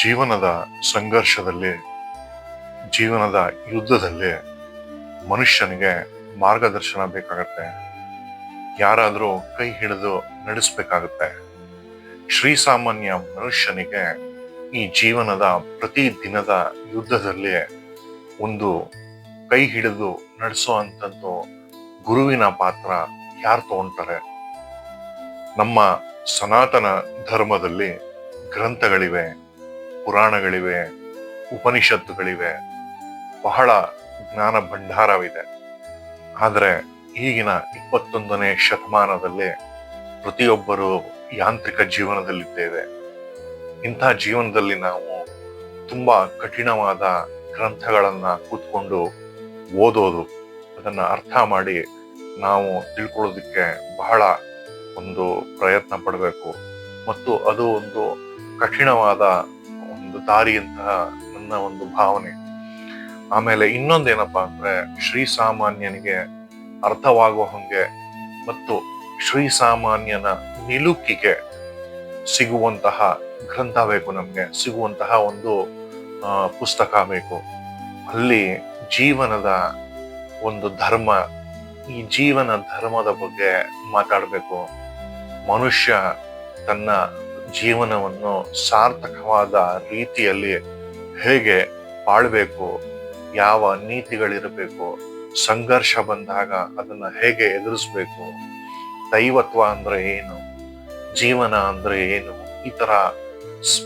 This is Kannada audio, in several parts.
ಜೀವನದ ಸಂಘರ್ಷದಲ್ಲಿ, ಜೀವನದ ಯುದ್ಧದಲ್ಲಿ ಮನುಷ್ಯನಿಗೆ ಮಾರ್ಗದರ್ಶನ ಬೇಕಾಗತ್ತೆ. ಯಾರಾದ್ರೂ ಕೈ ಹಿಡಿದು ನಡೆಸಬೇಕಾಗತ್ತೆ. ಶ್ರೀಸಾಮಾನ್ಯ ಮನುಷ್ಯನಿಗೆ ಈ ಜೀವನದ ಪ್ರತಿ ದಿನದ ಯುದ್ಧದಲ್ಲಿ ಒಂದು ಕೈ ಹಿಡಿದು ನಡೆಸೋ ಅಂತದ್ದು ಗುರುವಿನ ಪಾತ್ರ ಯಾರು ತಗೊಂತಾರೆ? ನಮ್ಮ ಸನಾತನ ಧರ್ಮದಲ್ಲಿ ಗ್ರಂಥಗಳಿವೆ, ಪುರಾಣಗಳಿವೆ, ಉಪನಿಷತ್ತುಗಳಿವೆ, ಬಹಳ ಜ್ಞಾನ ಭಂಡಾರವಿದೆ. ಆದರೆ ಈಗಿನ 21ನೇ ಶತಮಾನದಲ್ಲಿ ಪ್ರತಿಯೊಬ್ಬರು ಯಾಂತ್ರಿಕ ಜೀವನದಲ್ಲಿದ್ದೇವೆ. ಇಂಥ ಜೀವನದಲ್ಲಿ ನಾವು ತುಂಬಾ ಕಠಿಣವಾದ ಗ್ರಂಥಗಳನ್ನ ಕೂತ್ಕೊಂಡು ಓದೋದು, ಅದನ್ನ ಅರ್ಥ ಮಾಡಿ ನಾವು ತಿಳ್ಕೊಳ್ಳೋದಕ್ಕೆ ಬಹಳ ಒಂದು ಪ್ರಯತ್ನ ಪಡಬೇಕು. ಮತ್ತು ಅದು ಒಂದು ಕಠಿಣವಾದ ಒಂದು ದಾರಿ ಅಂತ ನನ್ನ ಒಂದು ಭಾವನೆ. ಆಮೇಲೆ ಇನ್ನೊಂದೇನಪ್ಪಾ ಅಂದ್ರೆ, ಶ್ರೀಸಾಮಾನ್ಯನಿಗೆ ಅರ್ಥವಾಗುವ ಹಂಗೆ ಮತ್ತು ಶ್ರೀಸಾಮಾನ್ಯನ ನಿಲುಕಿಗೆ ಸಿಗುವಂತಹ ಗ್ರಂಥ ಬೇಕು, ನಮ್ಗೆ ಸಿಗುವಂತಹ ಒಂದು ಪುಸ್ತಕ ಬೇಕು. ಅಲ್ಲಿ ಜೀವನದ ಒಂದು ಧರ್ಮ, ಈ ಜೀವನ ಧರ್ಮದ ಬಗ್ಗೆ ಮಾತಾಡಬೇಕು. ಮನುಷ್ಯ ತನ್ನ ಜೀವನವನ್ನು ಸಾರ್ಥಕವಾದ ರೀತಿಯಲ್ಲಿ ಹೇಗೆ ಬಾಳ್ಬೇಕು, ಯಾವ ನೀತಿಗಳಿರಬೇಕು, ಸಂಘರ್ಷ ಬಂದಾಗ ಅದನ್ನ ಹೇಗೆ ಎದುರಿಸ್ಬೇಕು, ದೈವತ್ವ ಅಂದ್ರೆ ಏನು, ಜೀವನ ಅಂದ್ರೆ ಏನು, ಈ ತರ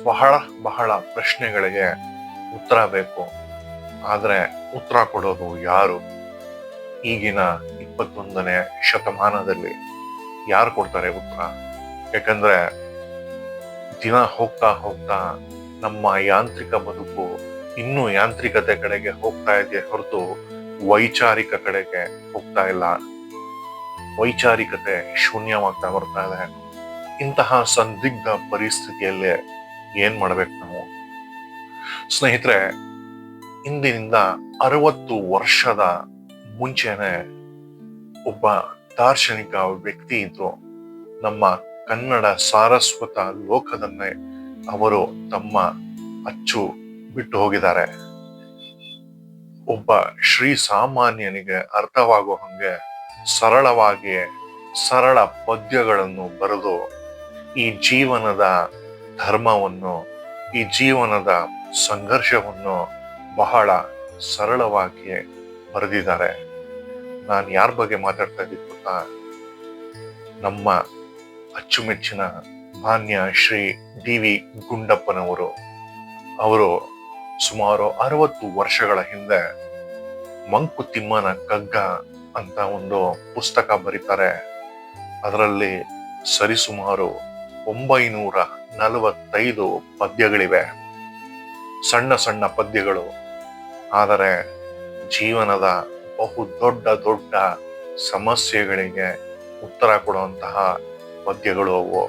ಬಹಳ ಬಹಳ ಪ್ರಶ್ನೆಗಳಿಗೆ ಉತ್ತರ ಬೇಕು. ಆದ್ರೆ ಉತ್ತರ ಕೊಡೋದು ಯಾರು? ಈಗಿನ 21ನೇ ಶತಮಾನದಲ್ಲಿ ಯಾರು ಕೊಡ್ತಾರೆ ಉತ್ತರ? ಯಾಕಂದ್ರೆ ದಿನ ಹೋಗ್ತಾ ಹೋಗ್ತಾ ನಮ್ಮ ಯಾಂತ್ರಿಕ ಬದುಕು ಇನ್ನೂ ಯಾಂತ್ರಿಕತೆ ಕಡೆಗೆ ಹೋಗ್ತಾ ಇದೆ ಹೊರತು ವೈಚಾರಿಕ ಕಡೆಗೆ ಹೋಗ್ತಾ ಇಲ್ಲ. ವೈಚಾರಿಕತೆ ಶೂನ್ಯವಾಗ್ತಾ ಬರ್ತಾ ಇದೆ. ಇಂತಹ ಸಂದಿಗ್ಧ ಪರಿಸ್ಥಿತಿಯಲ್ಲಿ ಏನ್ ಮಾಡ್ಬೇಕು ನಾವು? ಸ್ನೇಹಿತರೆ, ಇಂದಿನಿಂದ 60 ವರ್ಷದ ಮುಂಚೆನೆ ಒಬ್ಬ ದಾರ್ಶನಿಕ ವ್ಯಕ್ತಿ ಇದ್ರು. ನಮ್ಮ ಕನ್ನಡ ಸಾರಸ್ವತ ಲೋಕದನ್ನೇ ಅವರು ತಮ್ಮ ಅಚ್ಚು ಬಿಟ್ಟು ಹೋಗಿದ್ದಾರೆ. ಒಬ್ಬ ಶ್ರೀ ಸಾಮಾನ್ಯನಿಗೆ ಅರ್ಥವಾಗೋ ಹಂಗೆ ಸರಳವಾಗಿ ಸರಳ ಪದ್ಯಗಳನ್ನು ಬರೆದು ಈ ಜೀವನದ ಧರ್ಮವನ್ನು, ಈ ಜೀವನದ ಸಂಘರ್ಷವನ್ನು ಬಹಳ ಸರಳವಾಗಿ ಬರೆದಿದ್ದಾರೆ. ನಾನು ಯಾರ ಬಗ್ಗೆ ಮಾತಾಡ್ತಾ ಇದ್ದೀನಿ ಗೊತ್ತಾ? ನಮ್ಮ ಅಚ್ಚುಮೆಚ್ಚಿನ ಮಾನ್ಯ ಶ್ರೀ ಡಿ.ವಿ. ಗುಂಡಪ್ಪನವರು. ಅವರು ಸುಮಾರು 60 ವರ್ಷಗಳ ಹಿಂದೆ ಮಂಕುತಿಮ್ಮನ ಕಗ್ಗ ಅಂತ ಒಂದು ಪುಸ್ತಕ ಬರೀತಾರೆ. ಅದರಲ್ಲಿ ಸರಿಸುಮಾರು 945 ಪದ್ಯಗಳಿವೆ. ಸಣ್ಣ ಸಣ್ಣ ಪದ್ಯಗಳು, ಆದರೆ ಜೀವನದ ಬಹು ದೊಡ್ಡ ದೊಡ್ಡ ಸಮಸ್ಯೆಗಳಿಗೆ ಉತ್ತರ ಕೊಡುವಂತಹ ಪದ್ಯಗಳು ಅವು.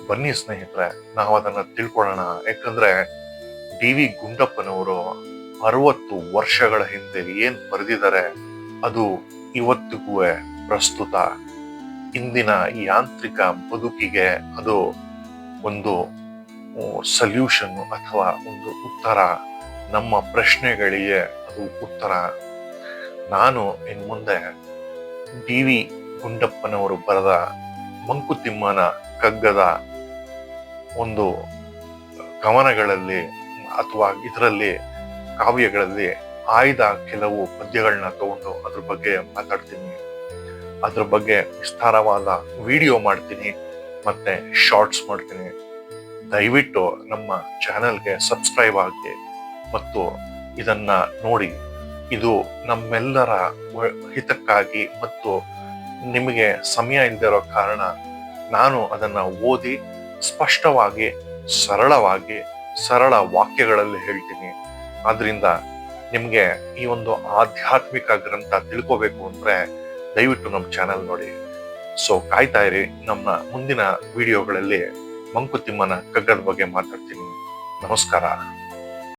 ಬನ್ನಿ ಸ್ನೇಹಿತರೆ, ನಾವು ಅದನ್ನ ತಿಳ್ಕೊಳ್ಳೋಣ. ಯಾಕಂದ್ರೆ ಡಿ.ವಿ. ಗುಂಡಪ್ಪನವರು 60 ವರ್ಷಗಳ ಹಿಂದೆ ಏನ್ ಬರೆದಿದ್ದಾರೆ ಅದು ಇವತ್ತಿಗೂ ಪ್ರಸ್ತುತ. ಇಂದಿನ ಯಾಂತ್ರಿಕ ಬದುಕಿಗೆ ಅದು ಒಂದು ಸಲ್ಯೂಷನ್ ಅಥವಾ ಒಂದು ಉತ್ತರ. ನಮ್ಮ ಪ್ರಶ್ನೆಗಳಿಗೆ ಅದು ಉತ್ತರ. ನಾನು ಇನ್ ಮುಂದೆ ಡಿ.ವಿ. ಗುಂಡಪ್ಪನವರು ಬರೆದ ಮಂಕುತಿಮ್ಮನ ಕಗ್ಗದ ಒಂದು ಕವನಗಳಲ್ಲಿ ಅಥವಾ ಇದರಲ್ಲಿ ಕಾವ್ಯಗಳಲ್ಲಿ ಆಯ್ದ ಕೆಲವು ಪದ್ಯಗಳನ್ನ ತಗೊಂಡು ಅದ್ರ ಬಗ್ಗೆ ಮಾತಾಡ್ತೀನಿ. ಅದ್ರ ಬಗ್ಗೆ ವಿಸ್ತಾರವಾದ ವಿಡಿಯೋ ಮಾಡ್ತೀನಿ, ಮತ್ತೆ ಶಾರ್ಟ್ಸ್ ಮಾಡ್ತೀನಿ. ದಯವಿಟ್ಟು ನಮ್ಮ ಚಾನೆಲ್ಗೆ ಸಬ್ಸ್ಕ್ರೈಬ್ ಆಗಿ ಮತ್ತು ಇದನ್ನ ನೋಡಿ. ಇದು ನಮ್ಮೆಲ್ಲರ ಹಿತಕ್ಕಾಗಿ ಮತ್ತು ನಿಮಗೆ ಸಮಯ ಇಲ್ದಿರೋ ಕಾರಣ ನಾನು ಅದನ್ನ ಓದಿ ಸ್ಪಷ್ಟವಾಗಿ, ಸರಳವಾಗಿ, ಸರಳ ವಾಕ್ಯಗಳಲ್ಲಿ ಹೇಳ್ತೀನಿ. ಆದ್ರಿಂದ ನಿಮ್ಗೆ ಈ ಒಂದು ಆಧ್ಯಾತ್ಮಿಕ ಗ್ರಂಥ ತಿಳ್ಕೋಬೇಕು ಅಂದ್ರೆ ದಯವಿಟ್ಟು ನಮ್ಮ ಚಾನೆಲ್ ನೋಡಿ. ಸೊ ಕಾಯ್ತಾ ಇರಿ. ನಮ್ಮ ಮುಂದಿನ ವಿಡಿಯೋಗಳಲ್ಲಿ ಮಂಕುತಿಮ್ಮನ ಕಗ್ಗದ ಬಗ್ಗೆ ಮಾತಾಡ್ತೀನಿ. ನಮಸ್ಕಾರ.